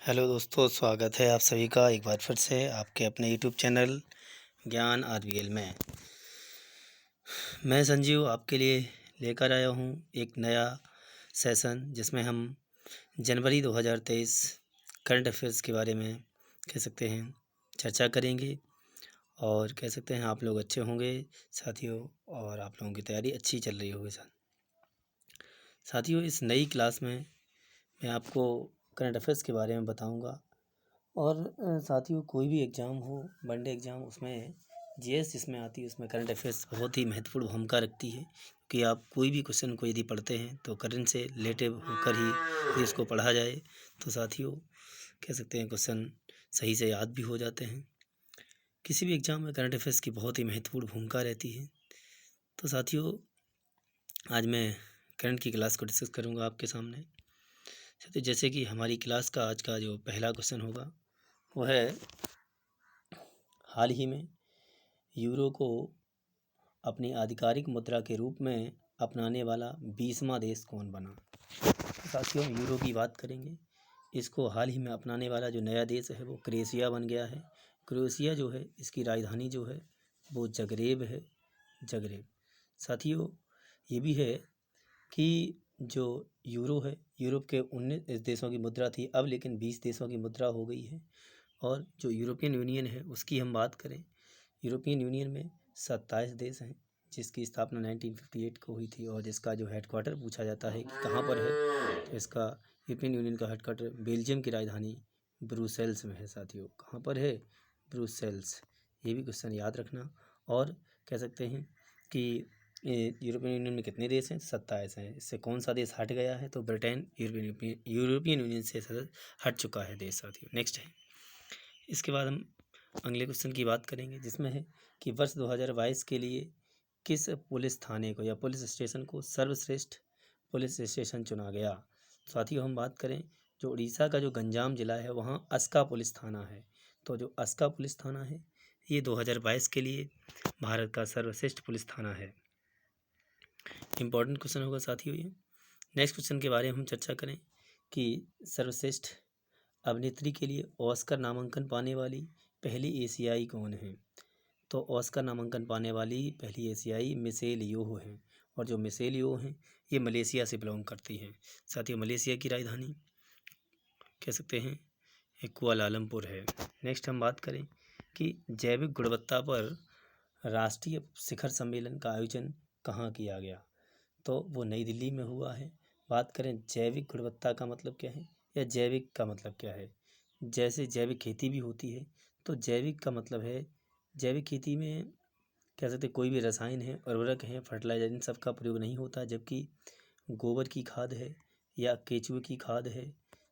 Hello दोस्तों, स्वागत है आप सभी का एक बार फिर से आपके अपने यूट्यूब चैनल ज्ञान आरबीएल में। मैं संजीव आपके लिए लेकर आया हूँ एक नया सेशन जिसमें हम जनवरी 2023 करंट अफेयर्स के बारे में कह सकते हैं चर्चा करेंगे और कह सकते हैं आप लोग अच्छे होंगे साथियों और आप लोगों की तैयारी अच्छी चल रही होगी साथियों। इस नई क्लास में मैं आपको करंट अफेयर्स के बारे में बताऊंगा और साथियों कोई भी एग्ज़ाम हो, वनडे एग्ज़ाम, उसमें जीएस जिसमें आती है उसमें करंट अफेयर्स बहुत ही महत्वपूर्ण भूमिका रखती है कि आप कोई भी क्वेश्चन को यदि पढ़ते हैं तो करंट से रिलेटेड होकर ही यदि इसको पढ़ा जाए तो साथियों कह सकते हैं क्वेश्चन सही से याद भी हो जाते हैं। किसी भी एग्ज़ाम में करंट अफेयर्स की बहुत ही महत्वपूर्ण भूमिका रहती है। तो साथियों आज मैं करंट की क्लास को डिस्कस करूँगा आपके सामने। साथियों जैसे कि हमारी क्लास का आज का जो पहला क्वेश्चन होगा वो है, हाल ही में यूरो को अपनी आधिकारिक मुद्रा के रूप में अपनाने वाला 20वां देश कौन बना। साथियों यूरो की बात करेंगे, इसको हाल ही में अपनाने वाला जो नया देश है वो क्रोएशिया बन गया है। क्रोएशिया जो है इसकी राजधानी जो है वो जगरेब है, जगरेब। साथियों ये भी है कि जो यूरो है यूरोप के 19 देशों की मुद्रा थी, अब लेकिन 20 देशों की मुद्रा हो गई है। और जो यूरोपियन यूनियन है उसकी हम बात करें, यूरोपियन यूनियन में 27 देश हैं जिसकी स्थापना 1958 को हुई थी और जिसका जो हेडक्वार्टर पूछा जाता है कि कहाँ पर है, तो इसका यूरोपियन यूनियन का हेडक्वार्टर बेल्जियम की राजधानी ब्रुसेल्स में है। साथियों कहाँ पर है? ब्रुसेल्स। ये भी क्वेश्चन याद रखना। और कह सकते हैं कि यूरोपियन यूनियन में कितने देश हैं? 27 हैं। इससे कौन सा देश हट गया है? तो ब्रिटेन यूरोपियन यूनियन से हट चुका है देश। साथियों नेक्स्ट है, इसके बाद हम अगले क्वेश्चन की बात करेंगे जिसमें है कि वर्ष 2022 के लिए किस पुलिस थाने को या पुलिस स्टेशन को सर्वश्रेष्ठ पुलिस स्टेशन चुना गया। साथियों हम बात करें, जो उड़ीसा का जो गंजाम जिला है वहाँ अस्का पुलिस थाना है। तो जो अस्का पुलिस थाना है ये 2022 के लिए भारत का सर्वश्रेष्ठ पुलिस थाना है। इम्पॉर्टेंट क्वेश्चन होगा साथियों ये। नेक्स्ट क्वेश्चन के बारे में हम चर्चा करें कि सर्वश्रेष्ठ अभिनेत्री के लिए ऑस्कर नामांकन पाने वाली पहली एशियाई कौन है। तो ऑस्कर नामांकन पाने वाली पहली एशियाई मिशेल येओह हैं। और जो मिशेल येओह हैं ये मलेशिया से बिलोंग करती हैं। साथियों मलेशिया की राजधानी कह सकते हैं कुआलालंपुर है। नेक्स्ट हम बात करें कि जैविक गुणवत्ता पर राष्ट्रीय शिखर सम्मेलन का आयोजन कहाँ किया गया। तो वो नई दिल्ली में हुआ है। बात करें जैविक गुणवत्ता का मतलब क्या है या जैविक का मतलब क्या है, जैसे जैविक खेती भी होती है तो जैविक का मतलब है जैविक खेती में कह सकते कोई भी रसायन है, उर्वरक है, फर्टिलाइजर, इन सब का प्रयोग नहीं होता, जबकि गोबर की खाद है या केचुए की खाद है,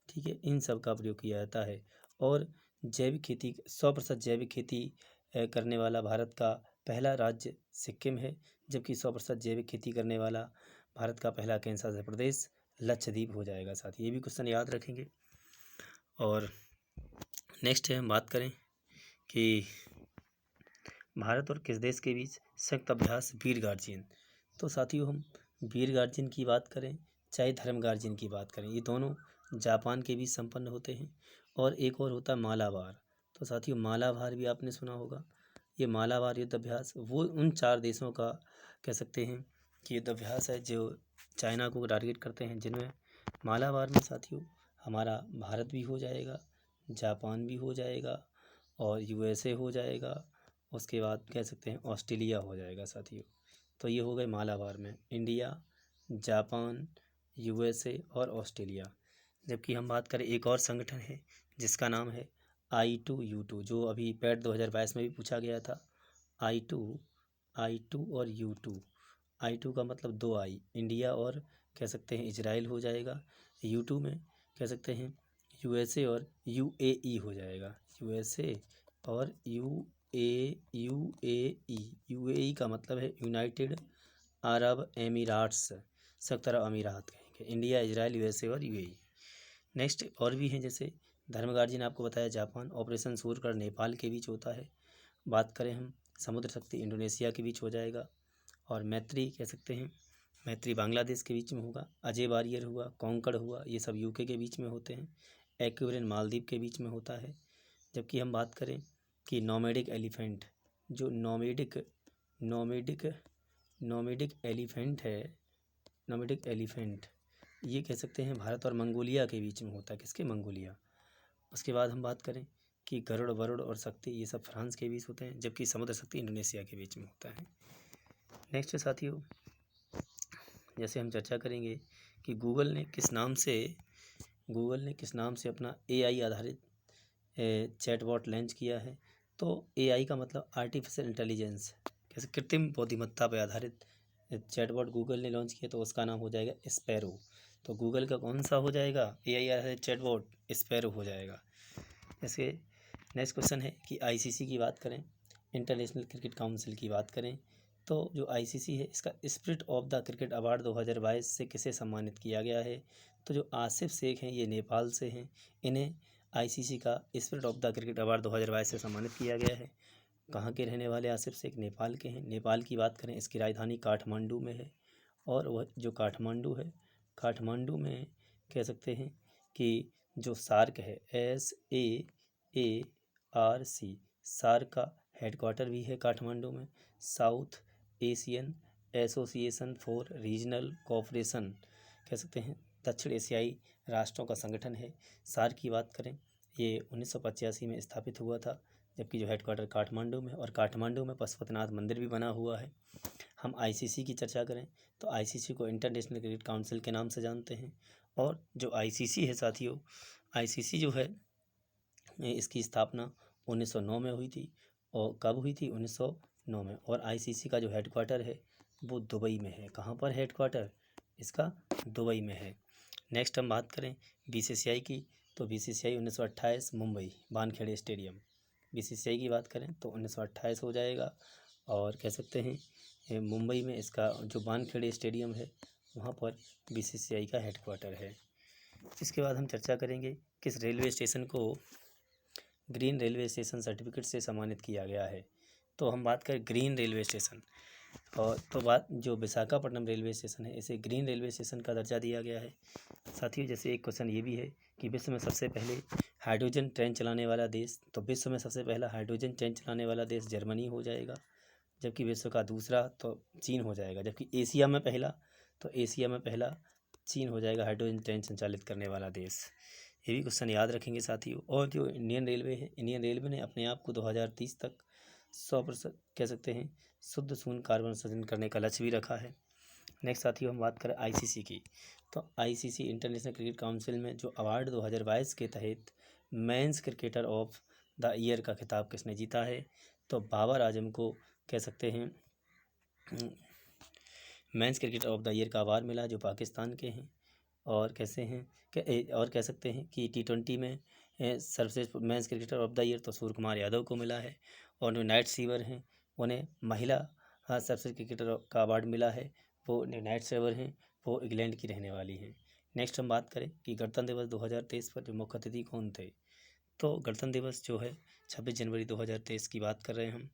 ठीक है, इन सब का प्रयोग किया जाता है। और जैविक खेती 100% जैविक खेती करने वाला भारत का पहला राज्य सिक्किम है, जबकि 100% जैविक खेती करने वाला भारत का पहला केंद्र प्रदेश लक्षद्वीप हो जाएगा। साथ ये भी क्वेश्चन याद रखेंगे। और नेक्स्ट है हम बात करें कि भारत और किस देश के बीच संयुक्त अभ्यास वीर गार्जियन। तो साथियों हम वीर गार्जियन की बात करें चाहे धर्म गार्जियन की बात करें, ये दोनों जापान के बीच संपन्न होते हैं। और एक और होता है मालाबार। तो साथियों मालाबार भी आपने सुना होगा। ये मालाबार युद्ध अभ्यास वो उन 4 देशों का कह सकते हैं कि युद्ध अभ्यास है जो चाइना को टारगेट करते हैं, जिनमें मालाबार में साथियों हमारा भारत भी हो जाएगा, जापान भी हो जाएगा और यूएसए हो जाएगा, उसके बाद कह सकते हैं ऑस्ट्रेलिया हो जाएगा। साथियों तो ये हो गए मालाबार में इंडिया, जापान, यूएसए और ऑस्ट्रेलिया। जबकि हम बात करें एक और संगठन है जिसका नाम है I2U2, जो अभी पैट 2022 में भी पूछा गया था। I2 और U2। I2 का मतलब 2 आई, इंडिया और कह सकते हैं इजराइल हो जाएगा। U2 में कह सकते हैं यूएसए और यूएई हो जाएगा। यूएसए और यूएई का मतलब है यूनाइटेड अरब एमिराट्स, संयुक्त अरब अमीरात कहेंगे। इंडिया, इजराइल, यूएसए और यूएई। नेक्स्ट और भी हैं जैसे धर्म गार्जियन आपको बताया जापान, ऑपरेशन सूर्यकर नेपाल के बीच होता है। बात करें हम समुद्र शक्ति इंडोनेशिया के बीच हो जाएगा। और मैत्री कह सकते हैं मैत्री बांग्लादेश के बीच में होगा। अजय वारियर हुआ, कॉन्कड़ हुआ, ये सब यूके के बीच में होते हैं। इक्वेरियन मालदीव के बीच में होता है। जबकि हम बात करें कि नोमैडिक एलिफेंट, जो नोमैडिक एलिफेंट है, नोमैडिक एलिफेंट ये कह सकते हैं भारत और मंगोलिया के बीच में होता है। किसके? मंगोलिया। उसके बाद हम बात करें कि गरुड़, वरुड़ और शक्ति ये सब फ्रांस के बीच होते हैं, जबकि समुद्र शक्ति इंडोनेशिया के बीच में होता है। नेक्स्ट साथियों, जैसे हम चर्चा करेंगे कि गूगल ने किस नाम से अपना AI आधारित चैटबॉट लॉन्च किया है। तो AI का मतलब आर्टिफिशियल इंटेलिजेंस, कैसे कृत्रिम बुद्धिमत्ता पर आधारित चैटबॉट गूगल ने लॉन्च किया, तो उसका नाम हो जाएगा स्पैरो। तो गूगल का कौन सा हो जाएगा? AI आधारित चैटबॉट स्पैरो हो जाएगा। जैसे नेक्स्ट क्वेश्चन है कि ICC की बात करें, इंटरनेशनल क्रिकेट काउंसिल की बात करें, तो जो ICC है इसका spirit of the cricket award 2022 से किसे सम्मानित किया गया है? तो जो आसिफ शेख हैं ये नेपाल से हैं, इन्हें ICC का spirit of the cricket award 2022 से सम्मानित किया गया है। कहाँ के रहने वाले आसिफ शेख? नेपाल के हैं। नेपाल की बात करें, इसकी राजधानी काठमांडू में है। और वह जो काठमांडू है, काठमांडू में कह सकते हैं कि जो सार्क है, SAARC, सार्क का हेडक्वार्टर भी है काठमांडू में। South Asian association for regional cooperation, कह सकते हैं दक्षिण एशियाई राष्ट्रों का संगठन है। सार्क की बात करें, ये 1985 में स्थापित हुआ था, जबकि जो हेडक्वार्टर काठमांडू में, और काठमांडू में पशुपतिनाथ मंदिर भी बना हुआ है। हम ICC की चर्चा करें तो ICC को इंटरनेशनल क्रिकेट काउंसिल के नाम से जानते हैं। और जो ICC है साथियों, ICC जो है इसकी स्थापना 1909 में हुई थी। और कब हुई थी? 1909 में। और ICC का जो हेडक्वार्टर है वो दुबई में है। कहाँ पर हेडक्वार्टर इसका? दुबई में है। नेक्स्ट हम बात करें BCCI की, तो BCCI 1928 Mumbai Wankhede stadium. BCCI की बात करें तो 1928 हो जाएगा। और कह सकते हैं मुंबई में इसका जो वानखेड़े स्टेडियम है वहाँ पर BCCI का हेडक्वार्टर है। इसके बाद हम चर्चा करेंगे किस रेलवे स्टेशन को ग्रीन रेलवे स्टेशन सर्टिफिकेट से सम्मानित किया गया है। तो हम बात करें ग्रीन रेलवे स्टेशन, और तो बात जो विशाखापट्टनम रेलवे स्टेशन है इसे ग्रीन रेलवे स्टेशन का दर्जा दिया गया है। साथियों, जैसे एक क्वेश्चन ये भी है कि विश्व में सबसे पहले हाइड्रोजन ट्रेन चलाने वाला देश, तो विश्व में सबसे पहला हाइड्रोजन ट्रेन चलाने वाला देश जर्मनी हो जाएगा। जबकि विश्व का दूसरा तो चीन हो जाएगा। जबकि एशिया में पहला चीन हो जाएगा हाइड्रोजन ट्रेन संचालित करने वाला देश। ये भी क्वेश्चन याद रखेंगे साथियों। और जो इंडियन रेलवे है, इंडियन रेलवे ने अपने आप को 2030 तक 100% कह सकते हैं शुद्ध शून्य कार्बन उत्सर्जन करने का लक्ष्य भी रखा है। नेक्स्ट साथियों, हम बात करें ICC की, तो ICC इंटरनेशनल क्रिकेट काउंसिल में जो अवार्ड 2022 के तहत men's cricketer of the year का खिताब किसने जीता है? तो बाबर आजम को कह सकते हैं men's cricketer of the year का अवार्ड मिला, जो पाकिस्तान के हैं। और कैसे हैं और कह सकते हैं कि T20 में सर्वश्रेष्ठ men's cricketer of the year तो सूर्य कुमार यादव को मिला है। और जो नाइट सीवर हैं उन्हें महिला सर्वश्रेष्ठ क्रिकेटर का अवार्ड मिला है, वो नाइट सीवर हैं, वो इंग्लैंड की रहने वाली हैं। नेक्स्ट हम बात करें कि गणतंत्र दिवस 2023 पर जो मुख्य अतिथि कौन थे, तो गणतंत्र दिवस जो है 26 जनवरी 2023 की बात कर रहे हैं हम,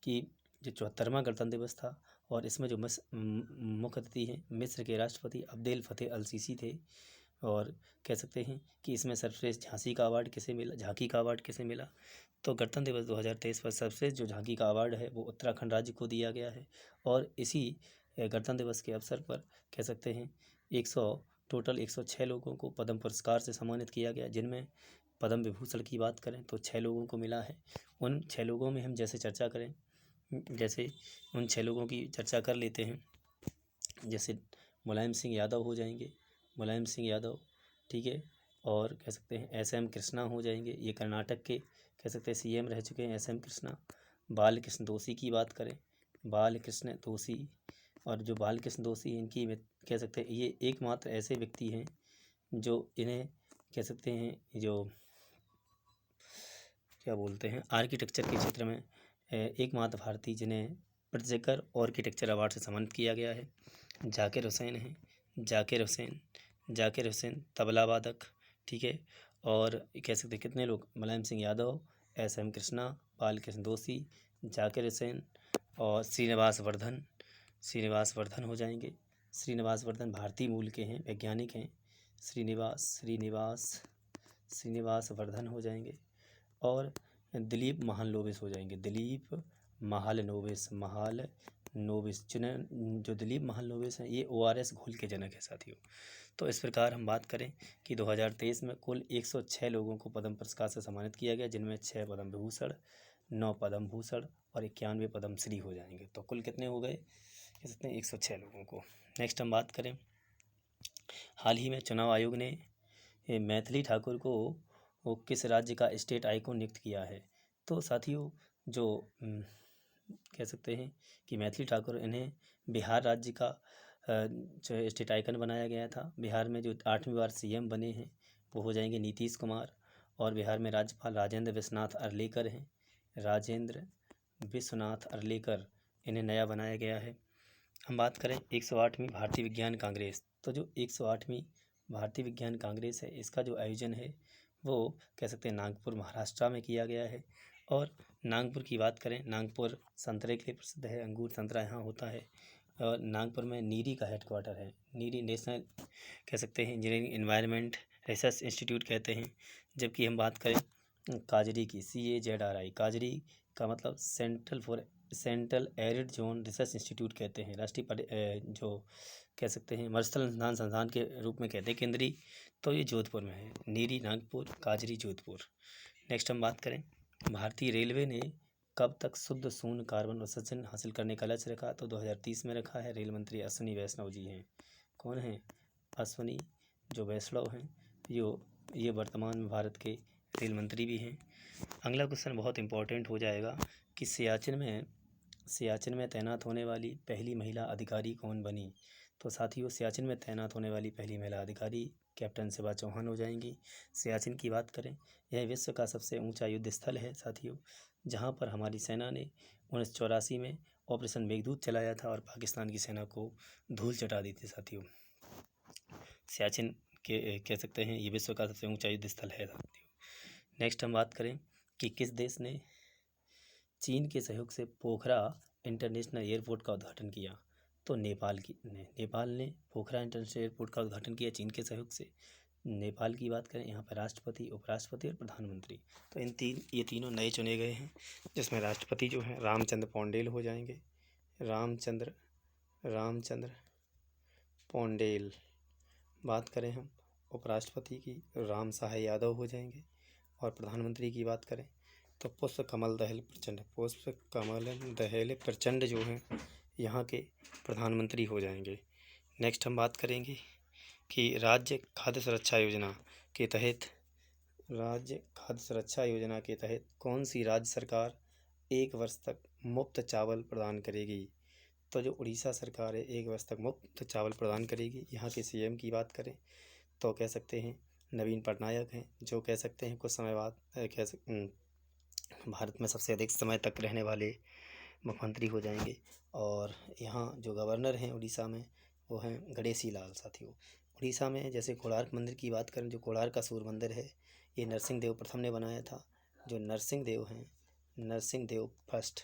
कि जो 74वां गणतंत्र दिवस था। और इसमें जो मुख्य अतिथि हैं मिस्र के राष्ट्रपति अब्देल फतेह अल सीसी थे। और कह सकते हैं कि इसमें सर्वश्रेष्ठ झांकी का अवार्ड किसे मिला? तो गणतंत्र दिवस 2023 पर सर्वश्रेष्ठ जो झांकी का अवार्ड है वो उत्तराखंड राज्य को दिया गया है। और इसी गणतंत्र दिवस के अवसर पर कह सकते हैं टोटल 106 लोगों को पद्म पुरस्कार से सम्मानित किया गया, जिनमें पद्म विभूषण की बात करें तो 6 लोगों को मिला है। उन 6 लोगों में हम जैसे उन 6 लोगों की चर्चा कर लेते हैं। जैसे मुलायम सिंह यादव हो जाएंगे, ठीक है। और कह सकते हैं SM कृष्णा हो जाएंगे, ये कर्नाटक के कह सकते हैं CM रह चुके हैं SM कृष्णा। बालकृष्ण दोषी की बात करें, बालकृष्ण दोषी, और जो बालकृष्ण दोषी इनकी कह सकते हैं ये एकमात्र ऐसे व्यक्ति हैं जो इन्हें कह सकते हैं जो क्या बोलते हैं आर्किटेक्चर के क्षेत्र में एकमात्र भारतीय जिन्हें प्रिट्ज़कर आर्किटेक्चर अवार्ड से सम्मानित किया गया है। जाकिर हुसैन हैं, जाकिर हुसैन तबला वादक, ठीक है। और कह सकते हैं कितने लोग, मुलायम सिंह यादव, SM कृष्णा, बालकृष्ण दोषी, जाकिर हुसैन और श्रीनिवास वर्धन हो जाएंगे। श्रीनिवास वर्धन भारतीय मूल के हैं, वैज्ञानिक हैं। श्रीनिवास श्रीनिवास वर्धन हो जाएंगे और दिलीप महालनोबिस हो जाएंगे। दिलीप महालनोबिस जो दिलीप महालनोबिस हैं ये ORS घोल के जनक है साथियों। तो इस प्रकार हम बात करें कि 2023 में कुल 106 लोगों को पद्म पुरस्कार से सम्मानित किया गया, जिनमें 6 पद्म विभूषण, 9 पद्म भूषण और 91 पद्म श्री हो जाएंगे। तो कुल कितने हो गए कह सकते हैं 106 लोगों को। नेक्स्ट हम बात करें, हाल ही में चुनाव आयोग ने मैथिली ठाकुर को वो किस राज्य का स्टेट आइकॉन नियुक्त किया है। तो साथियों जो कह सकते हैं कि मैथिली ठाकुर इन्हें बिहार राज्य का जो स्टेट आइकन बनाया गया था। बिहार में जो 8वीं बार CM बने हैं वो हो जाएंगे नीतीश कुमार, और बिहार में राज्यपाल राजेंद्र विश्वनाथ अर्लेकर हैं। राजेंद्र विश्वनाथ अर्लेकर इन्हें नया बनाया गया है। हम बात करें 108वीं भारतीय विज्ञान कांग्रेस, तो जो 108वीं भारतीय विज्ञान कांग्रेस है इसका जो आयोजन है वो कह सकते हैं नागपुर महाराष्ट्र में किया गया है। और नागपुर की बात करें, नागपुर संतरे के लिए प्रसिद्ध है, अंगूर संतरा यहाँ होता है। और नागपुर में नीरी का हेडक्वार्टर है। नीरी नेशनल कह सकते हैं इंजीनियरिंग एनवायरनमेंट रिसर्च इंस्टीट्यूट कहते हैं। जबकि हम बात करें काजरी की, CAZRI, काजरी का मतलब central arid zone research institute कहते हैं। राष्ट्रीय जो कह सकते हैं मरुस्थल अनुसंधान संस्थान के रूप में कहते हैं केंद्रीय। तो ये जोधपुर में है, नीरी नागपुर, काजरी जोधपुर। नेक्स्ट हम बात करें, भारतीय रेलवे ने कब तक शुद्ध शून्य कार्बन उत्सर्जन हासिल करने का लक्ष्य रखा। तो 2030 में रखा है। रेल मंत्री अश्विनी वैष्णव जी हैं। कौन हैं? अश्विनी जो वैष्णव हैं, ये वर्तमान में भारत के रेल मंत्री भी हैं। अगला क्वेश्चन बहुत इंपॉर्टेंट हो जाएगा कि सियाचिन में तैनात होने वाली पहली महिला अधिकारी कौन बनी। तो साथियों सियाचिन में तैनात होने वाली पहली महिला अधिकारी कैप्टन शिवा चौहान हो जाएंगी। सियाचिन की बात करें, यह विश्व का सबसे ऊंचा युद्ध स्थल है साथियों, जहां पर हमारी सेना ने 1984 में ऑपरेशन मेघदूत चलाया था और पाकिस्तान की सेना को धूल चटा दी थी साथियों। सियाचिन के कह सकते हैं ये विश्व का सबसे ऊंचा युद्ध स्थल है साथियों। नेक्स्ट हम बात करें कि किस देश ने चीन के सहयोग से पोखरा इंटरनेशनल एयरपोर्ट का उद्घाटन किया। तो नेपाल ने पोखरा इंटरनेशनल एयरपोर्ट का उद्घाटन किया चीन के सहयोग से। नेपाल की बात करें, यहाँ पर राष्ट्रपति, उपराष्ट्रपति और प्रधानमंत्री, तो ये तीनों नए चुने गए हैं, जिसमें राष्ट्रपति जो हैं रामचंद्र पौंडेल हो जाएंगे। रामचंद्र पौंडेल। बात करें हम उपराष्ट्रपति की, राम सहाय यादव हो जाएंगे। और प्रधानमंत्री की बात करें तो पुष्पकमल दहल प्रचंड जो हैं यहाँ के प्रधानमंत्री हो जाएंगे। नेक्स्ट हम बात करेंगे कि राज्य खाद्य सुरक्षा योजना के तहत कौन सी राज्य सरकार 1 वर्ष तक मुफ्त चावल प्रदान करेगी। तो जो उड़ीसा सरकार है 1 वर्ष तक मुफ्त चावल प्रदान करेगी। यहाँ के CM की बात करें तो कह सकते हैं नवीन पटनायक हैं, जो कह सकते हैं कुछ समय बाद भारत में सबसे अधिक समय तक रहने वाले मुख्यमंत्री हो जाएंगे। और यहाँ जो गवर्नर हैं उड़ीसा में वो हैं गणेशी लाल साथियों। उड़ीसा में जैसे कोणार्क मंदिर की बात करें, जो कोणार्क का सूर्य मंदिर है ये नरसिंह देव प्रथम ने बनाया था। जो नरसिंह देव हैं, नरसिंह देव फर्स्ट,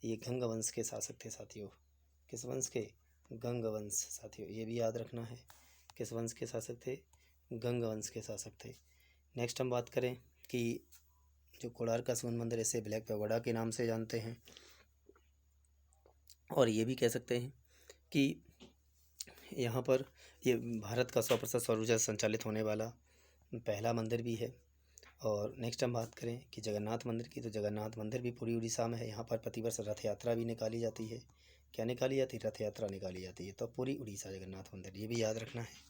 ये गंग वंश के शासक थे साथियों। किस वंश के? गंग वंश साथियों, ये भी याद रखना है। किस वंश के शासक थे? गंग वंश के शासक थे। नेक्स्ट हम बात करें कि जो कोणार्क का सूर्य मंदिर, इसे ब्लैक पैगोडा के नाम से जानते हैं। और ये भी कह सकते हैं कि यहाँ पर ये भारत का 100% सौर ऊर्जा संचालित होने वाला पहला मंदिर भी है। और नेक्स्ट हम बात करें कि जगन्नाथ मंदिर की, तो जगन्नाथ मंदिर भी पूरी उड़ीसा में है। यहाँ पर प्रतिवर्ष रथ यात्रा भी निकाली जाती है। क्या निकाली जाती है? रथ यात्रा निकाली जाती है। तो पूरी उड़ीसा जगन्नाथ मंदिर, ये भी याद रखना है।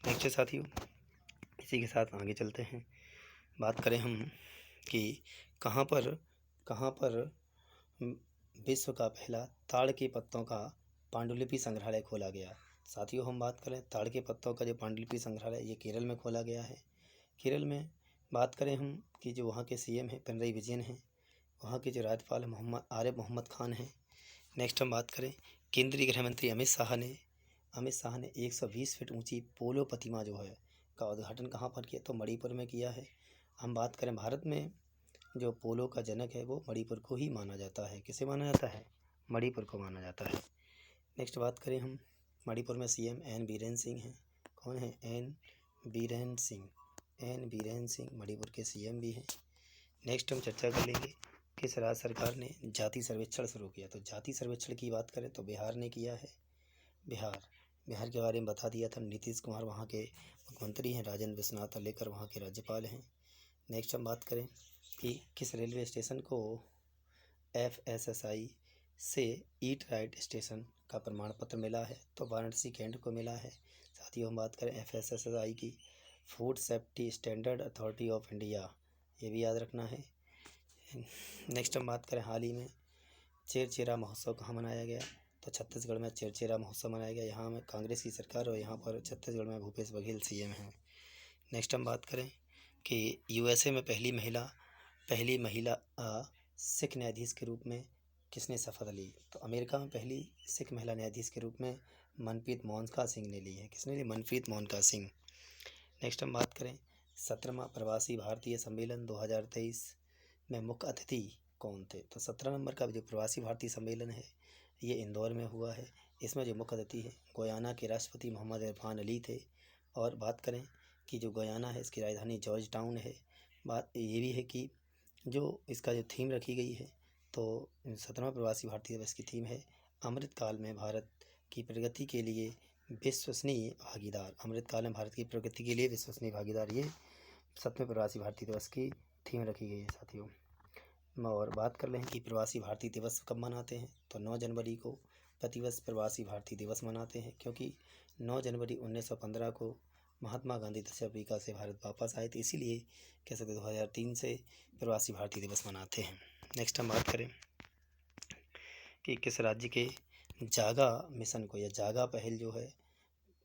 नेक्स्ट साथियों, इसी के साथ आगे चलते हैं। बात करें हम कि कहाँ पर विश्व का पहला ताड़ के पत्तों का पांडुलिपि संग्रहालय खोला गया। साथियों हम बात करें ताड़ के पत्तों का जो पांडुलिपि संग्रहालय, ये केरल में खोला गया है। केरल में बात करें हम कि जो वहाँ के CM हैं पिनरई विजयन हैं, वहाँ के जो राज्यपाल आरिफ मोहम्मद खान हैं। नेक्स्ट हम बात करें केंद्रीय गृह मंत्री अमित शाह ने 120 फीट ऊंची पोलो प्रतिमा जो है का उद्घाटन कहाँ पर किया? तो मणिपुर में किया है। हम बात करें भारत में जो पोलो का जनक है वो मणिपुर को ही माना जाता है। किसे माना जाता है? मणिपुर को माना जाता है। नेक्स्ट बात करें हम, मणिपुर में CM N बीरेन सिंह हैं। कौन है? N बीरेन सिंह। एन बीरेन सिंह मणिपुर के सीएम भी हैं। नेक्स्ट हम चर्चा कर लेंगे किस राज्य सरकार ने जाति सर्वेक्षण शुरू किया। तो जाति सर्वेक्षण की बात करें तो बिहार ने किया है। बिहार के बारे में बता दिया था। नीतीश कुमार वहाँ के मुख्यमंत्री हैं, राजेंद्र विश्वनाथ लेकर वहाँ के राज्यपाल हैं। नेक्स्ट हम बात करें कि किस रेलवे स्टेशन को FSSAI से ईट राइट स्टेशन का प्रमाण पत्र मिला है। तो वाराणसी कैंट को मिला है। साथ ही हम बात करें FSSAI की food safety standard authority of India, ये भी याद रखना है। नेक्स्ट हम बात करें हाल ही में चेरचेरा महोत्सव कहाँ मनाया गया। तो छत्तीसगढ़ में चेरचेरा महोत्सव मनाया गया। यहाँ में कांग्रेस की सरकार और यहाँ पर छत्तीसगढ़ में भूपेश बघेल सीएम हैं। नेक्स्ट हम बात करें कि USA में पहली महिला सिख न्यायाधीश के रूप में किसने शपथ ली। तो अमेरिका में पहली सिख महिला न्यायाधीश के रूप में मनप्रीत मोहनका सिंह ने ली है। किसने ली? मनप्रीत मोहनका सिंह। नेक्स्ट हम बात करें 17वां प्रवासी भारतीय सम्मेलन 2023 में मुख्य अतिथि कौन थे। तो 17 नंबर का जो प्रवासी भारतीय सम्मेलन है ये इंदौर में हुआ है। इसमें जो मुख्य अतिथि है गुयाना के राष्ट्रपति मोहम्मद इरफान अली थे। और बात करें कि जो गुयाना है इसकी राजधानी जॉर्ज टाउन है। बात ये भी है कि जो इसका जो थीम रखी गई है तो 17वां प्रवासी भारतीय दिवस की थीम है अमृतकाल में भारत की प्रगति के लिए विश्वसनीय भागीदार। अमृतकाल में भारत की प्रगति के लिए विश्वसनीय भागीदार, ये 17वें प्रवासी भारतीय दिवस की थीम रखी गई है साथियों। और बात कर लें कि प्रवासी भारतीय दिवस कब मनाते हैं। तो 9 जनवरी को प्रतिवर्ष प्रवासी भारतीय दिवस मनाते हैं, क्योंकि 9 जनवरी 1915 को महात्मा गांधी दक्षिण अफ्रीका से भारत वापस आए थे। इसीलिए कह सकते 2003 से प्रवासी भारतीय दिवस मनाते हैं। नेक्स्ट हम बात करें कि किस राज्य के जागा मिशन को या जागा पहल जो है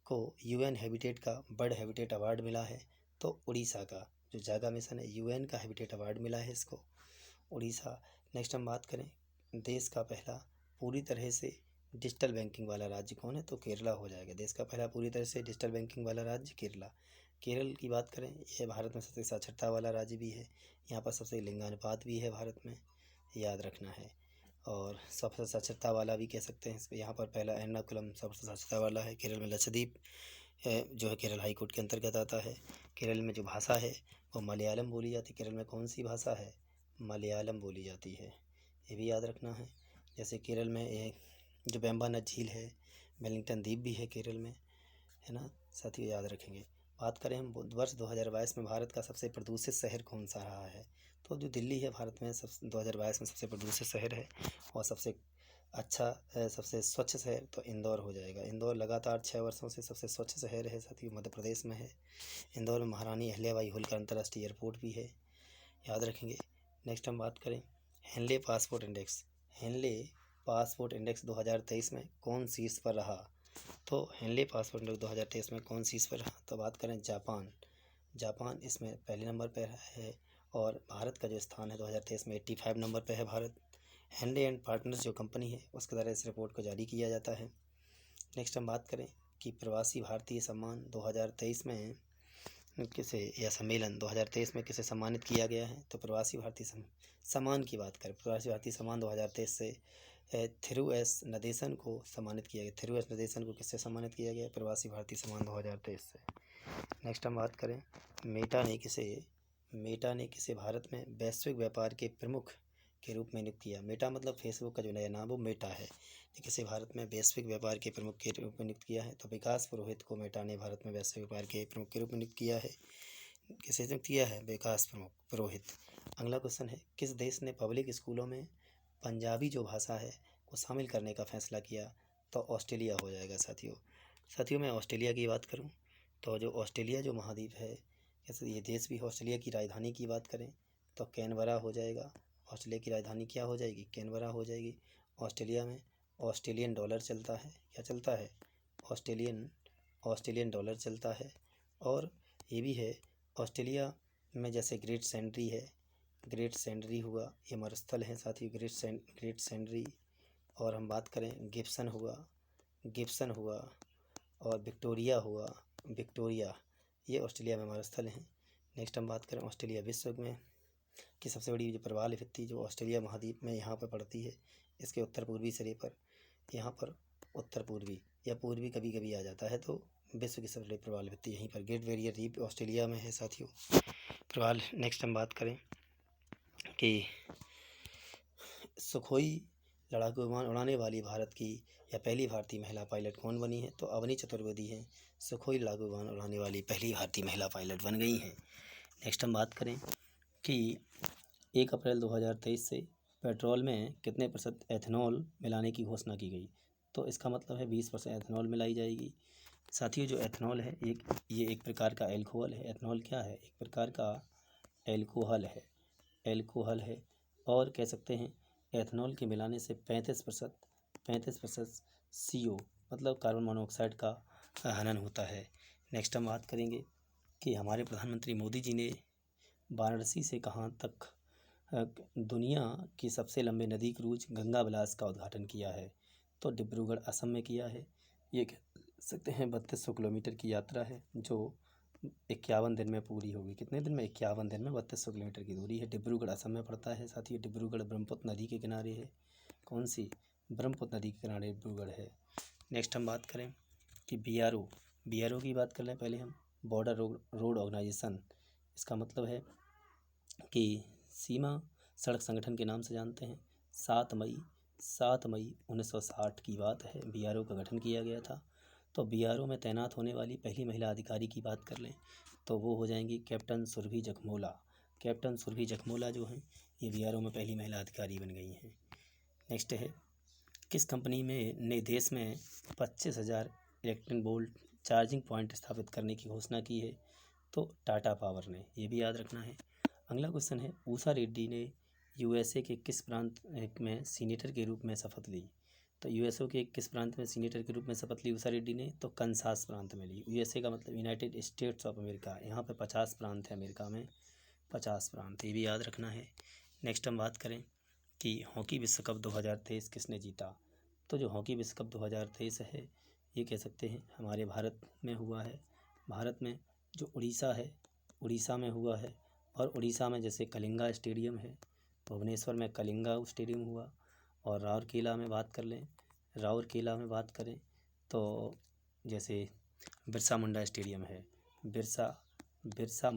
को UN हैबिटेट का बर्ड हैबिटेट अवार्ड मिला है। तो उड़ीसा का जो जागा मिशन है UN का हैबिटेट अवार्ड मिला है इसको, उड़ीसा। नेक्स्ट हम बात करें देश का पहला पूरी तरह से डिजिटल बैंकिंग वाला राज्य कौन है। तो केरला हो जाएगा। देश का पहला पूरी तरह से डिजिटल बैंकिंग वाला राज्य केरला। केरल की बात करें यह भारत में सबसे साक्षरता वाला राज्य भी है। यहाँ पर सबसे लिंगानुपात भी है भारत में, याद रखना है। और सबसे साक्षरता वाला भी कह सकते हैं। यहाँ पर पहला एर्नाकुलम सबसे साक्षरता वाला है। केरल में लक्षद्वीप जो है केरल हाई कोर्ट के अंतर्गत आता है। केरल में जो भाषा है वो मलयालम बोली जाती है। केरल में कौन सी भाषा है? मलयालम बोली जाती है, ये भी याद रखना है। जैसे केरल में एक जो वेम्बनाड झील है, वेलिंगटन द्वीप भी है केरल में, है ना साथियों, याद रखेंगे। बात करें हम वर्ष 2022 में भारत का सबसे प्रदूषित शहर कौन सा रहा है। तो जो दिल्ली है भारत में 2022 में सबसे प्रदूषित शहर है। और सबसे अच्छा सबसे स्वच्छ शहर तो इंदौर हो जाएगा। इंदौर लगातार 6 वर्षों से सबसे स्वच्छ शहर है साथियों, मध्य प्रदेश में है। इंदौर में महारानी अहिल्याबाई होलकर अंतर्राष्ट्रीय एयरपोर्ट भी है, याद रखेंगे। नेक्स्ट हम बात करें Henley passport index. Henley passport index 2023 में कौन शीर्ष पर रहा। तो हेनले पासपोर्ट इंडेक्स 2023 में कौन शीर्ष पर रहा। तो बात करें जापान इसमें पहले नंबर पर है। और भारत का जो स्थान है 2023 में 85 नंबर पर है भारत। हेनले एंड पार्टनर्स जो कंपनी है उसके द्वारा इस रिपोर्ट को जारी किया जाता है। नेक्स्ट हम बात करें कि प्रवासी भारतीय सम्मान 2023 में किसे या सम्मेलन 2023 में किसे सम्मानित किया गया है। तो प्रवासी भारतीय सम्मान की बात करें, प्रवासी भारतीय सम्मान 2023 से थिरु एस नदेसन को सम्मानित किया गया। थिरु एस नदेसन को किससे सम्मानित किया गया? प्रवासी भारतीय सम्मान 2023 से। नेक्स्ट हम बात करें मेटा ने किसे भारत में वैश्विक व्यापार के प्रमुख के रूप में नियुक्त किया। मेटा मतलब फेसबुक का जो नया नाम वो मेटा है, किसे भारत में वैश्विक व्यापार के प्रमुख के रूप में नियुक्त किया है। तो विकास पुरोहित को मेटा ने भारत में वैश्विक व्यापार के प्रमुख के रूप में नियुक्त किया है। किसे नियुक्त किया है? विकास पुरोहित। अगला क्वेश्चन है किस देश ने पब्लिक स्कूलों में पंजाबी जो भाषा है को शामिल करने का फैसला किया। तो ऑस्ट्रेलिया हो जाएगा साथियों मैं ऑस्ट्रेलिया की बात करूं तो जो ऑस्ट्रेलिया जो महाद्वीप है जैसे ये देश भी, ऑस्ट्रेलिया की राजधानी की बात करें तो कैनबरा हो जाएगा। ऑस्ट्रेलिया की राजधानी क्या हो जाएगी? कैनबरा हो जाएगी। ऑस्ट्रेलिया में ऑस्ट्रेलियन डॉलर चलता है। क्या चलता है? ऑस्ट्रेलियन डॉलर चलता है। और ये भी है ऑस्ट्रेलिया में जैसे ग्रेट सेंडरी हुआ, ये मरुस्थल है साथियों, ग्रेट सेंडरी। और हम बात करें गिब्सन हुआ और विक्टोरिया ये ऑस्ट्रेलिया में मरुस्थल हैं। नेक्स्ट हम बात करें ऑस्ट्रेलिया विश्व में की सबसे बड़ी जो प्रवाल भित्ति जो ऑस्ट्रेलिया महाद्वीप में यहाँ पर पड़ती है, इसके उत्तर पूर्वी सिरे पर, यहाँ पर उत्तर पूर्वी या पूर्वी कभी कभी आ जाता है तो विश्व की सबसे बड़ी प्रवाल भित्ति यहीं पर ग्रेट बैरियर रीफ ऑस्ट्रेलिया में है साथियों। प्रवाल नेक्स्ट हम बात करें कि सुखोई लड़ाकू विमान उड़ाने वाली भारत की या पहली भारतीय महिला पायलट कौन बनी है? तो अवनी चतुर्वेदी हैं सुखोई लड़ाकू विमान उड़ाने वाली पहली भारतीय महिला पायलट बन गई हैं। नेक्स्ट हम बात करें कि 1 अप्रैल 2023 से पेट्रोल में कितने प्रतिशत एथेनॉल मिलाने की घोषणा की गई? तो इसका मतलब है 20% एथेनॉल मिलाई जाएगी साथियों। जो एथेनॉल है ये एक प्रकार का एल्कोहल है। एथेनॉल क्या है? एक प्रकार का एल्कोहल है और कह सकते हैं एथेनॉल के मिलाने से 35% CO मतलब कार्बन मोनोऑक्साइड का हनन होता है। नेक्स्ट हम बात करेंगे कि हमारे प्रधानमंत्री मोदी जी ने वाराणसी से कहाँ तक दुनिया की सबसे लंबे नदी क्रूज गंगा विलास का उद्घाटन किया है? तो डिब्रूगढ़ असम में किया है। ये कह सकते हैं 3200 किलोमीटर की यात्रा है जो 51 दिन में पूरी होगी। कितने दिन में? 51 दिन में 3200 किलोमीटर की दूरी है। डिब्रूगढ़ असम में पड़ता है साथियों। डिब्रूगढ़ ब्रह्मपुत्र नदी के किनारे है। कौन सी? ब्रह्मपुत्र नदी के किनारे डिब्रूगढ़ है। नेक्स्ट हम बात करें कि BRO की बात कर लें पहले हम। बॉर्डर रोड ऑर्गेनाइजेशन, इसका मतलब है कि सीमा सड़क संगठन के नाम से जानते हैं। 7 मई 1960 की बात है, BRO का गठन किया गया था। तो BRO में तैनात होने वाली पहली महिला अधिकारी की बात कर लें तो वो हो जाएंगी कैप्टन सुरभि जखमोला। कैप्टन सुरभि जखमोला जो हैं ये BRO में पहली महिला अधिकारी बन गई हैं। नेक्स्ट है किस कंपनी ने देश में 25,000 इलेक्ट्रिक वोल्ट चार्जिंग पॉइंट स्थापित करने की घोषणा की है? तो टाटा पावर ने। ये भी याद रखना है। अगला क्वेश्चन है उषा रेड्डी ने USA के किस प्रांत में सीनेटर के रूप में शपथ ली? तो USA के किस प्रांत में सीनेटर के रूप में शपथ ली उषा रेड्डी ने? तो कनसास प्रांत में ली। USA का मतलब यूनाइटेड स्टेट्स ऑफ अमेरिका। यहाँ पे 50 प्रांत है अमेरिका में, 50 प्रांत, ये भी याद रखना है। नेक्स्ट हम बात करें कि हॉकी विश्व कप 2023 किसने जीता? तो जो हॉकी विश्व कप 2023 है ये कह सकते हैं हमारे भारत में हुआ है। भारत में जो उड़ीसा है, उड़ीसा में हुआ है। और उड़ीसा में जैसे कलिंगा स्टेडियम है, भुवनेश्वर में कलिंगा स्टेडियम हुआ। और राउरकेला में बात करें तो जैसे बिरसा मुंडा स्टेडियम है, बिरसा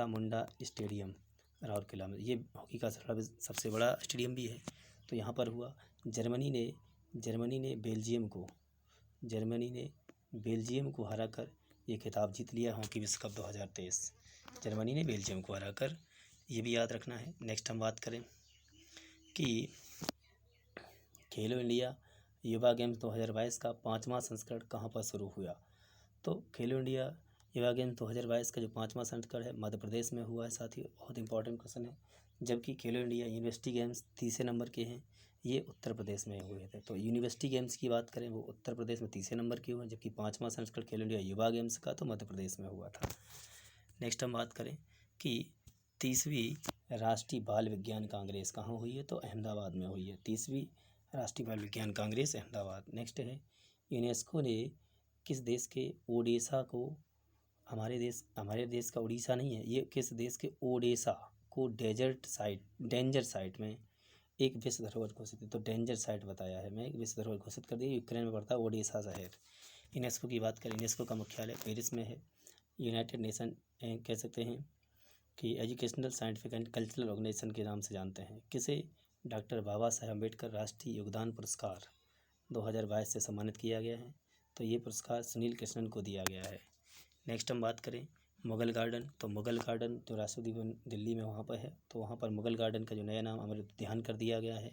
मुंडा स्टेडियम राउरकेला में। ये हॉकी का सबसे बड़ा स्टेडियम भी है। तो यहाँ पर हुआ। जर्मनी ने बेल्जियम को हराकर ये खिताब जीत लिया हॉकी विश्व कप 2023। जर्मनी ने बेल्जियम को हराकर, ये भी याद रखना है। नेक्स्ट हम बात करें कि खेलो इंडिया युवा गेम्स 2022 का 5वां संस्करण कहाँ पर शुरू हुआ? तो खेलो इंडिया युवा गेम्स 2022 का जो 5वां संस्करण है मध्य प्रदेश में हुआ है साथियों। बहुत इंपॉर्टेंट क्वेश्चन है। जबकि खेलो इंडिया यूनिवर्सिटी गेम्स तीसरे नंबर के हैं, ये उत्तर प्रदेश में हुए थे। तो यूनिवर्सिटी गेम्स की बात करें वो उत्तर प्रदेश में तीसरे नंबर के हुए, जबकि 5वां संस्करण खेलो इंडिया युवा गेम्स का तो मध्य प्रदेश में हुआ था। नेक्स्ट हम बात करें कि 30वीं राष्ट्रीय बाल विज्ञान कांग्रेस कहाँ हुई है? तो अहमदाबाद में हुई है। 30वीं राष्ट्रीय बाल विज्ञान कांग्रेस अहमदाबाद। नेक्स्ट है यूनेस्को ने किस देश के ओडिशा को, हमारे देश का उड़ीसा नहीं है, ये किस देश के ओडिशा को डेंजर साइट में एक विश्व धरोहर घोषित है? तो डेंजर साइट बताया है मैं, एक विश्व धरोहर घोषित कर दिया। यूक्रेन में पड़ता है ओडिशा शहर। यूनेस्को की बात करें, यूनेस्को का मुख्यालय पेरिस में है। यूनाइटेड नेशन कह सकते हैं कि educational scientific and cultural organization के नाम से जानते हैं। किसे? डॉक्टर बाबा साहेब अम्बेडकर राष्ट्रीय योगदान पुरस्कार 2022 से सम्मानित किया गया है। तो ये पुरस्कार सुनील कृष्णन को दिया गया है। नेक्स्ट हम बात करें मुगल गार्डन। तो मुगल गार्डन जो राष्ट्रपति भवन दिल्ली में वहाँ पर है, तो वहाँ पर मुगल गार्डन का जो नया नाम अमृत उद्यान कर दिया गया है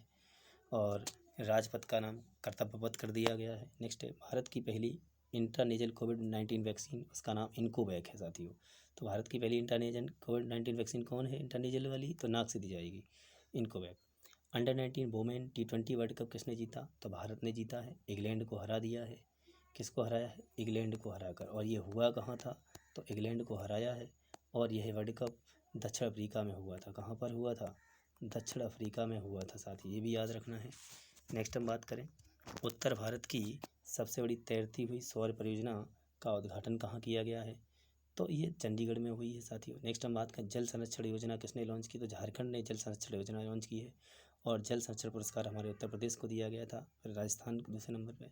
और राजपथ का नाम कर्तव्य पथ कर दिया गया है। नेक्स्ट है भारत की पहली इंट्रानेजल कोविड-19 वैक्सीन, उसका नाम इनकोवैक है साथियों। तो भारत की पहली इंट्रानेजल कोविड-19 वैक्सीन कौन है? इंट्रानेजल वाली, तो नाक से दी जाएगी, Incovacc. Under 19 women T20 world cup किसने जीता? तो भारत ने जीता है, इंग्लैंड को हरा दिया है। किसको हराया है? इंग्लैंड को हराकर। और ये हुआ कहाँ था? तो इंग्लैंड को हराया है। और यह वर्ल्ड कप दक्षिण अफ्रीका में हुआ था। कहाँ पर हुआ था? दक्षिण अफ्रीका में हुआ था साथी, ये भी याद रखना है। नेक्स्ट हम बात करें उत्तर भारत की सबसे बड़ी तैरती हुई सौर परियोजना का उद्घाटन कहाँ किया गया है? तो ये चंडीगढ़ में हुई है साथियों। नेक्स्ट हम बात करें जल संरक्षण योजना किसने लॉन्च की? तो झारखंड ने जल संरक्षण योजना लॉन्च की है। और जल संरक्षण पुरस्कार हमारे उत्तर प्रदेश को दिया गया था। फिर राजस्थान दूसरे नंबर पे।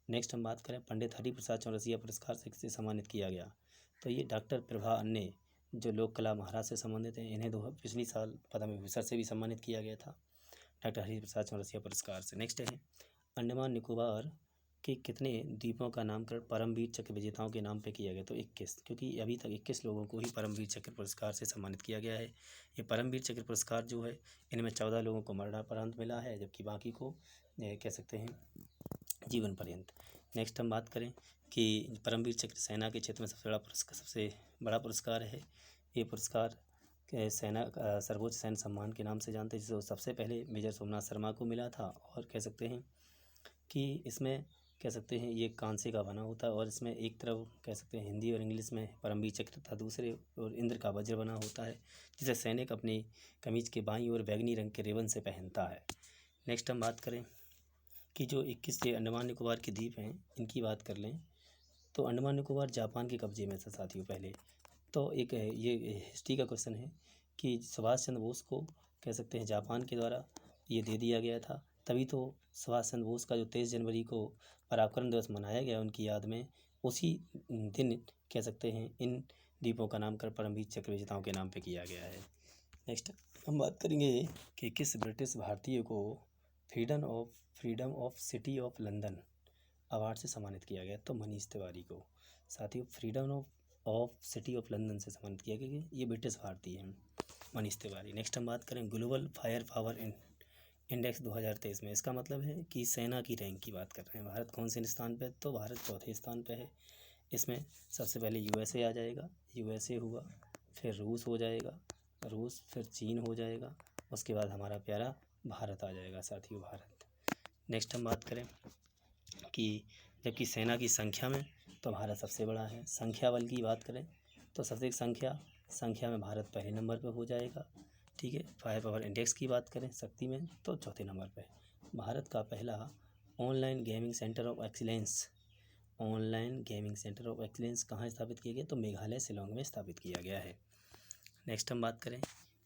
नेक्स्ट हम बात करें पंडित हरिप्रसाद चौरसिया पुरस्कार से किसे सम्मानित किया गया, तो ये डॉक्टर प्रभा अन्ने जो लोक कला महाराज से संबंधित हैं, इन्हें पिछली साल पद्म विभूषण से भी सम्मानित किया गया था डॉक्टर हरिप्रसाद चौरसिया पुरस्कार से। नेक्स्ट है अंडमान निकोबार के कितने द्वीपों का नामकरण परमवीर चक्र विजेताओं के नाम पे किया गया, तो 21, क्योंकि अभी तक 21 लोगों को ही परमवीर चक्र पुरस्कार से सम्मानित किया गया है। ये परमवीर चक्र पुरस्कार जो है इनमें 14 लोगों को मरणोपरांत मिला है, जबकि बाकी को कह सकते हैं जीवन पर्यंत। नेक्स्ट हम बात करें कि परमवीर चक्र सेना के क्षेत्र में सबसे बड़ा पुरस्कार है। ये पुरस्कार सेना सर्वोच्च सैन्य सम्मान के नाम से जानते हैं, जिसे सबसे पहले मेजर सोमनाथ शर्मा को मिला था। और कह सकते हैं कि इसमें कह सकते हैं ये कांसे का बना होता है, और इसमें एक तरफ कह सकते हैं हिंदी और इंग्लिश में परमवीर चक्र था, दूसरे और इंद्र का वज्र बना होता है, जिसे सैनिक अपनी कमीज के बाईं ओर बैगनी रंग के रिबन से पहनता है। नेक्स्ट हम बात करें कि जो 21 ये अंडमान निकोबार के द्वीप हैं, इनकी बात कर लें तो अंडमान निकोबार जापान के कब्जे में था साथियों पहले। तो एक ये हिस्ट्री का क्वेश्चन है कि सुभाष चंद्र बोस को कह सकते हैं जापान के द्वारा ये दे दिया गया था, तभी तो सुभाष चंद्र बोस का जो 23 जनवरी को पराक्रम दिवस मनाया गया उनकी याद में, उसी दिन कह सकते हैं इन द्वीपों का नामकरण परमवीर चक्र विजेताओं के नाम पे किया गया है। नेक्स्ट हम बात करेंगे कि किस ब्रिटिश भारतीय को freedom of city of London award से सम्मानित किया गया, तो मनीष तिवारी को साथियों freedom of city of London से सम्मानित किया गया। ये ब्रिटिश भारतीय हैं मनीष तिवारी। नेक्स्ट हम बात करें ग्लोबल फायर पावर इंडेक्स 2023 में, इसका मतलब है कि सेना की रैंक की बात कर रहे हैं। भारत कौन से स्थान पे, तो भारत चौथे स्थान पे है। इसमें सबसे पहले यूएसए आ जाएगा, यूएसए हुआ, फिर रूस हो जाएगा, रूस, फिर चीन हो जाएगा, उसके बाद हमारा प्यारा भारत आ जाएगा साथियों, भारत। नेक्स्ट हम बात करें कि जबकि सेना की संख्या में तो भारत सबसे बड़ा है, संख्या बल की बात करें तो सबसे संख्या में भारत पहले नंबर पर हो जाएगा, ठीक है। फायर पावर इंडेक्स की बात करें शक्ति में तो चौथे नंबर पर। भारत का पहला online gaming centre of excellence कहाँ स्थापित किया गया, तो मेघालय शिलोंग में स्थापित किया गया है। नेक्स्ट हम बात करें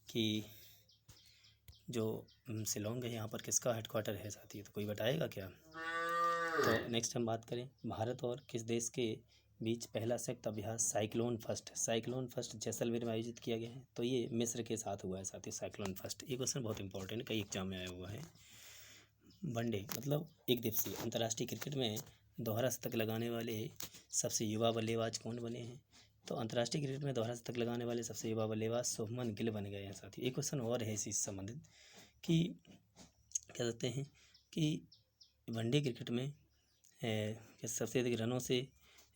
कि जो शिलोंग है यहाँ पर किसका हेडक्वार्टर है साथियों, तो कोई बताएगा क्या। तो नेक्स्ट हम बात करें भारत और किस देश के बीच पहला संयुक्त अभ्यास साइक्लोन फर्स्ट जैसलमेर में आयोजित किया गया है, तो ये मिस्र के साथ हुआ है साथियों साइक्लोन फर्स्ट। ये क्वेश्चन बहुत इंपॉर्टेंट है, कई एग्जाम में आया हुआ है। वनडे मतलब एक दिवसीय अंतर्राष्ट्रीय क्रिकेट में दोहरा शतक लगाने वाले सबसे युवा बल्लेबाज कौन बने हैं, तो अंतर्राष्ट्रीय क्रिकेट में दोहरा शतक लगाने वाले सबसे युवा बल्लेबाज शुभमन गिल बन गए हैं साथियों। एक क्वेश्चन और है इसी से संबंधित कि कह सकते हैं कि वनडे क्रिकेट में सबसे अधिक रनों से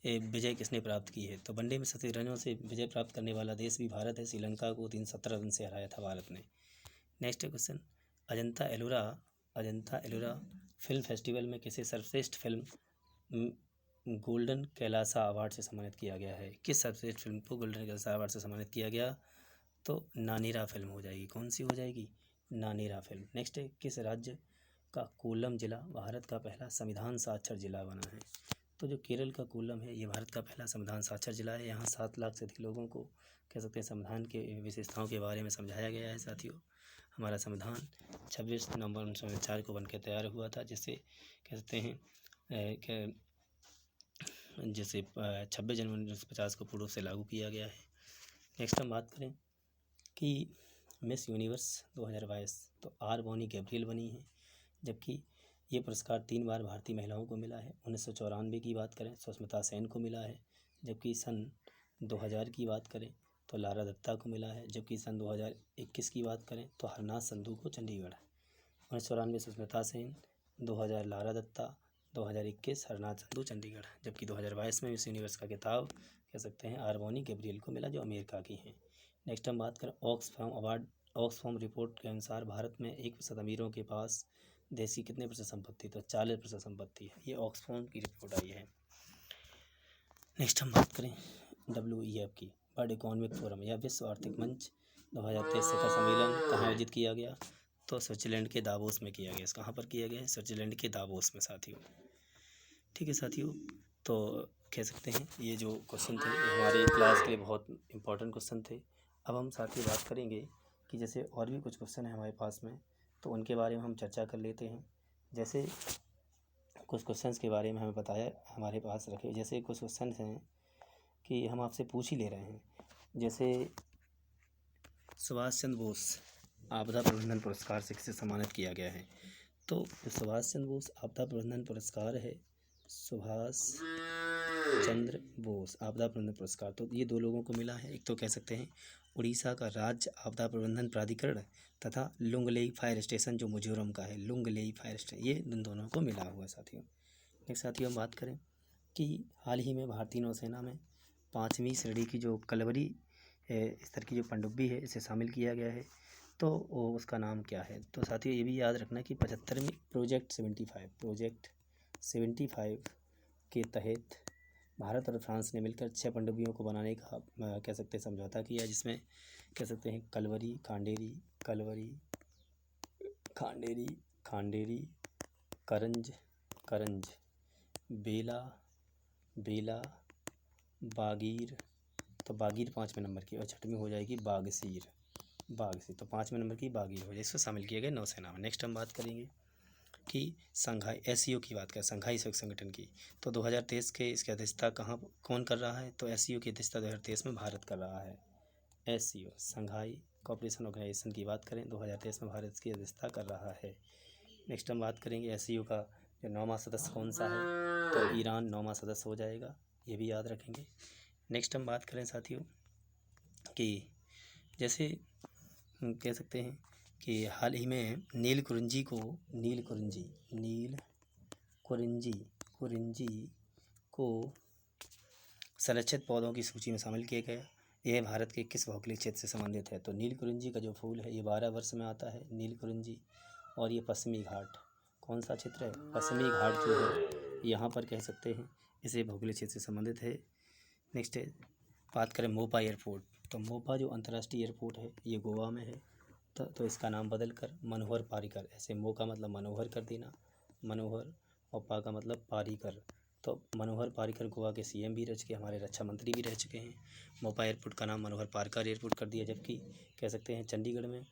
विजय किसने प्राप्त की है, तो वनडे में सबसे रनों से विजय प्राप्त करने वाला देश भी भारत है। श्रीलंका को 317 रन से हराया था भारत ने। Next question Ajanta Ellora film festival में किसे सर्वश्रेष्ठ फिल्म गोल्डन कैलासा अवार्ड से सम्मानित किया गया है, किस सर्वश्रेष्ठ फिल्म को गोल्डन कैलासा अवार्ड से सम्मानित किया गया, तो नानेरा फिल्म हो जाएगी। कौन सी हो जाएगी, नानेरा फिल्म। नेक्स्ट है किस राज्य का कोल्लम जिला भारत का पहला संविधान साक्षर जिला बना है, तो जो केरल का कोल्लम है ये भारत का पहला संविधान साक्षर जिला है। यहाँ 7 लाख से अधिक लोगों को कह सकते हैं संविधान के विशेषताओं के बारे में समझाया गया है साथियों। हमारा संविधान 26 नवंबर 1949 को बनकर तैयार हुआ था, जिससे कह सकते हैं जैसे 26 जनवरी 1950 को पूर्व से लागू किया गया है। नेक्स्ट हम बात करें कि मिस यूनिवर्स 2022 तो आर बॉनी गैब्रियल बनी है, जबकि ये पुरस्कार 3 बार भारतीय महिलाओं को मिला है। 1994 की बात करें सुष्मिता सेन को मिला है, जबकि सन 2000 की बात करें तो लारा दत्ता को मिला है, जबकि सन 2021 की बात करें तो हरनाथ संधू को चंडीगढ़। 1994 सुष्मिता सेन, 2000 लारा दत्ता, 2021 हरनाथ संधू चंडीगढ़, जबकि 2022 में मिस यूनिवर्स का खिताब कह सकते हैं आर बॉनी गैब्रियल को मिला जो अमेरिका की हैं। नेक्स्ट हम बात करें ऑक्सफैम रिपोर्ट के अनुसार भारत में 1% अमीरों के पास देश की कितने % संपत्ति, तो 40% संपत्ति है। ये ऑक्सफैम की रिपोर्ट आई है। नेक्स्ट हम बात करें WEF की वर्ल्ड इकोनॉमिक फोरम या विश्व आर्थिक मंच 2023 का सम्मेलन कहाँ आयोजित किया गया, तो स्विट्जरलैंड के दावोस में किया गया। कहाँ पर किया गया है, स्विट्जरलैंड के दावोस में साथियों। ठीक है साथियों, तो कह सकते हैं ये जो क्वेश्चन थे ये हमारे क्लास के लिए बहुत इंपॉर्टेंट क्वेश्चन थे। अब हम साथियों बात करेंगे कि जैसे और भी कुछ क्वेश्चन है हमारे पास में, तो उनके बारे में हम चर्चा कर लेते हैं। जैसे कुछ क्वेश्चंस के बारे में हमें बताया, हमारे पास रखे। जैसे कुछ क्वेश्चंस हैं कि हम आपसे पूछ ही ले रहे हैं। जैसे सुभाष चंद्र बोस आपदा प्रबंधन पुरस्कार से किसे सम्मानित किया गया है? तो सुभाष चंद्र बोस आपदा प्रबंधन पुरस्कार है, सुभाष चंद्र बोस आपदा प्रबंधन पुरस्कार, तो ये 2 लोगों को मिला है। एक तो कह सकते हैं उड़ीसा का राज्य आपदा प्रबंधन प्राधिकरण तथा लुंगलेई फायर स्टेशन जो मिजोरम का है, लुंगलेई फायर स्टेशन, ये इन दोनों को मिला हुआ साथियों। नेक्स्ट साथियों हम बात करें कि हाल ही में भारतीय नौसेना में 5वीं श्रेणी की जो कलवरी स्तर की जो पनडुब्बी है, इसे शामिल किया गया है, तो वो उसका नाम क्या है? तो साथियों ये भी याद रखना कि 75वीं प्रोजेक्ट 75 के तहत भारत और फ्रांस ने मिलकर 6 पनडुब्बियों को बनाने का कह सकते हैं समझौता किया, जिसमें कह सकते हैं कलवरी, खांडेरी, करंज, बेला, बागीर, तो बागीर 5वें नंबर की, और 6वीं हो जाएगी बागसीर, तो 5वें नंबर की बागीर हो जाए, इसको शामिल किया गया नौसेना में। नेक्स्ट हम बात करेंगे कि संघाई SCO की बात करें, संघाई सहयोग संगठन की, तो 2023 के इसकी अध्यक्षता कौन कर रहा है? तो SCO की अध्यक्षता 2023 में भारत कर रहा है। SCO संघाई कोऑपरेशन ऑर्गेनाइजेशन की बात करें, 2023 में भारत की अध्यक्षता कर रहा है। नेक्स्ट हम बात करेंगे SCO का जो 9वां सदस्य कौन सा है? तो ईरान 9वां सदस्य हो जाएगा, ये भी याद रखेंगे। नेक्स्ट हम बात करें साथियों कि जैसे कह सकते हैं कि हाल ही में नील कुरिंजी को संरक्षित पौधों की सूची में शामिल किया गया। यह भारत के किस भौगोलिक क्षेत्र से संबंधित है? तो नील कुरिंजी का जो फूल है ये 12 वर्ष में आता है, नील कुरिंजी, और ये पश्चिमी घाट, कौन सा क्षेत्र है? पश्चिमी घाट जो है यहाँ पर कह सकते हैं इसे भौगोलिक क्षेत्र से संबंधित है। नेक्स्ट बात करें मोपा एयरपोर्ट, तो मोपा जो अंतर्राष्ट्रीय एयरपोर्ट है ये गोवा में है, तो इसका नाम बदल कर मनोहर पारिकर, ऐसे मो का मतलब मनोहर कर देना, मनोहर, और पा का मतलब पारिकर, तो मनोहर पारिकर गोवा के CM भी रह चुके, हमारे रक्षा मंत्री भी रह चुके हैं। मोपा एयरपोर्ट का नाम मनोहर पारिकर एयरपोर्ट कर दिया। जबकि कह सकते हैं चंडीगढ़ में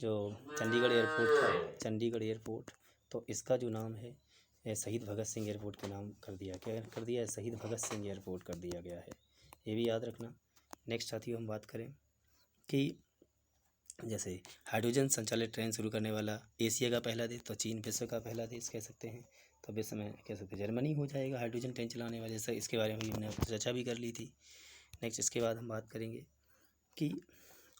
जो चंडीगढ़ एयरपोर्ट था, चंडीगढ़ एयरपोर्ट, तो इसका जो नाम है शहीद भगत सिंह एयरपोर्ट के नाम कर दिया। क्या कर दिया है? शहीद भगत सिंह एयरपोर्ट कर दिया गया है, ये भी याद रखना। नेक्स्ट साथियों हम बात करें कि जैसे हाइड्रोजन संचालित ट्रेन शुरू करने वाला एशिया का पहला देश, तो चीन विश्व का पहला देश कह सकते हैं, तो विश्व में कह सकते हैं जर्मनी हो जाएगा हाइड्रोजन ट्रेन चलाने वाले। जैसे इसके बारे में भी हमने चर्चा भी कर ली थी। नेक्स्ट इसके बाद हम बात करेंगे कि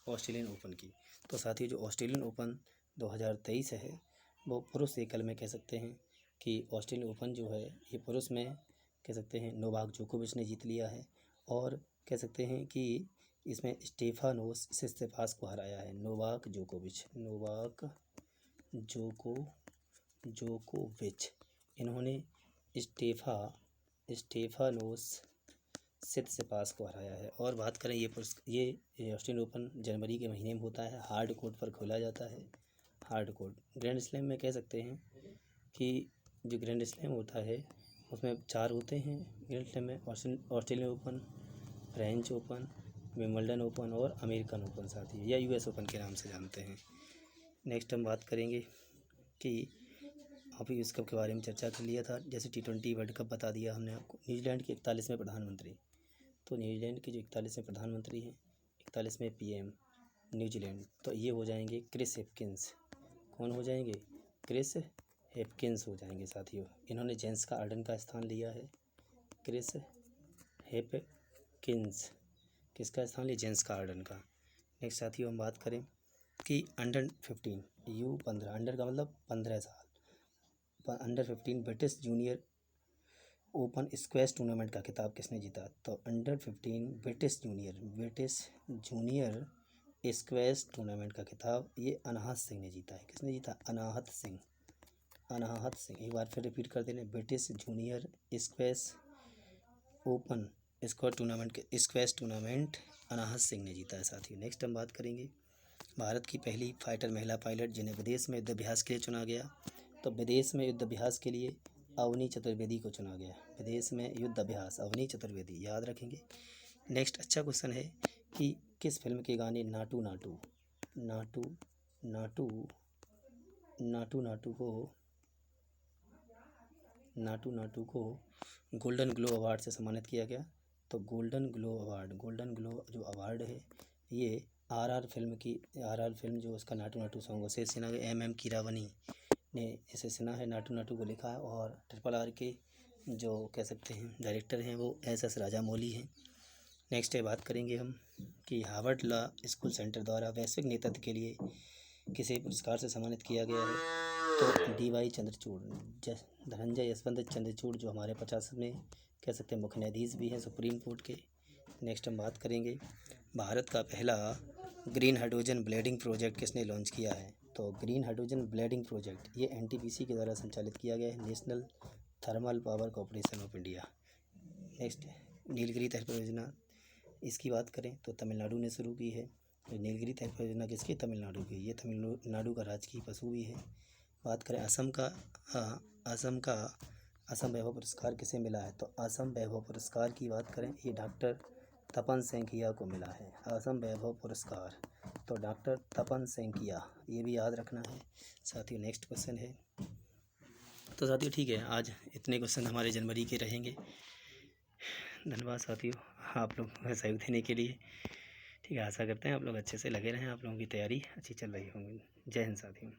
ऑस्ट्रेलियन ओपन की, तो साथियों जो ऑस्ट्रेलियन ओपन 2023 है वो पुरुष एकल में कह सकते हैं कि ऑस्ट्रेलियन ओपन जो है ये पुरुष में कह सकते हैं नोवाक जोकोविच ने जीत लिया है, और कह सकते हैं कि इसमें स्टेफानोस सित्सिपास को हराया है। नोवाक जोकोविच इन्होंने स्टेफानोस सित्सिपास को हराया है। और बात करें ये ऑस्ट्रेलियन ओपन जनवरी के महीने में होता है, हार्ड कोर्ट पर खोला जाता है। हार्ड कोर्ट ग्रैंड स्लैम में कह सकते हैं कि जो ग्रैंड स्लैम होता है उसमें 4 होते हैं ग्रैंड स्लैम में, Australian open, French open, Wimbledon open और अमेरिकन ओपन साथी, या US ओपन के नाम से जानते हैं। नेक्स्ट हम बात करेंगे कि अभी इस कप के बारे में चर्चा कर लिया था, जैसे T20 वर्ल्ड कप बता दिया हमने आपको। न्यूजीलैंड के 41वें प्रधानमंत्री, तो न्यूजीलैंड के जो 41वें प्रधानमंत्री हैं, 41वें PM न्यूजीलैंड, तो ये हो जाएंगे क्रिस हिपकिंस। कौन हो जाएंगे? क्रिस हिपकिंस हो जाएंगे साथियों। इन्होंने जेम्स का आर्डन का स्थान लिया है। क्रिस हिपकिंस किसका स्थान लिया? जेम्स का आर्डन का। नेक्स्ट साथियों हम बात करें कि अंडर 15 U15, अंडर का मतलब 15 साल, under 15 British junior open squash tournament का खिताब किसने जीता? तो under 15 British junior squash tournament का खिताब ये अनाहत सिंह ने जीता है। किसने जीता? अनाहत सिंह। एक बार फिर रिपीट कर देने, British junior squash open squash tournament Anahat Singh ने जीता है साथियों। नेक्स्ट हम बात करेंगे भारत की पहली फाइटर महिला पायलट जिन्हें विदेश में युद्ध अभ्यास के लिए चुना गया, तो विदेश में युद्ध अभ्यास के लिए अवनी चतुर्वेदी को चुना गया। विदेश में युद्ध अभ्यास अवनी चतुर्वेदी, याद रखेंगे। नेक्स्ट अच्छा क्वेश्चन है कि किस फिल्म के गाने नाटू नाटू को नाटू नाटू को गोल्डन ग्लो अवार्ड से सम्मानित किया गया। तो गोल्डन ग्लो जो अवार्ड है ये आरआर फिल्म जो उसका नाटू नाटू सॉन्ग उसे सिन्हा एम कीरावनी ने इसे सुना है, नाटू नाटू को लिखा है। और RRR के जो कह सकते हैं डायरेक्टर हैं वो SS राजामौली हैं। नेक्स्ट है बात करेंगे हम कि हार्वर्ड लॉ स्कूल सेंटर द्वारा वैश्विक नेतृत्व के लिए किसे पुरस्कार से सम्मानित किया गया है। तो DY चंद्रचूड़, धनंजय यशवंत चंद्रचूड़ जो हमारे 50वें कह सकते हैं मुख्य न्यायाधीश भी हैं सुप्रीम कोर्ट के। नेक्स्ट हम बात करेंगे भारत का पहला ग्रीन हाइड्रोजन ब्लेडिंग प्रोजेक्ट किसने लॉन्च किया है। तो ग्रीन हाइड्रोजन ब्लेडिंग प्रोजेक्ट ये NTPC के द्वारा संचालित किया गया है, national thermal power corporation of India. Next Nilgiri तहत परियोजना, इसकी बात करें तो तमिलनाडु ने शुरू की है। नीलगिरी तहत परियोजना किसकी, तमिलनाडु की। ये तमिलनाडु का राजकीय पशु भी है। बात करें असम वैभव पुरस्कार किसे मिला है। तो असम वैभव पुरस्कार की बात करें ये डॉक्टर तपन सेंकिया को मिला है, असम वैभव पुरस्कार। तो डॉक्टर तपन सेंकिया, ये भी याद रखना है साथियों। नेक्स्ट क्वेश्चन है, तो साथियों ठीक है, आज इतने क्वेश्चन हमारे जनवरी के रहेंगे। धन्यवाद साथियों आप लोग सहयोग देने के लिए। ठीक है, आशा करते हैं आप लोग अच्छे से लगे रहें, आप लोगों की तैयारी अच्छी चल रही होंगी। जय हिंद साथियों।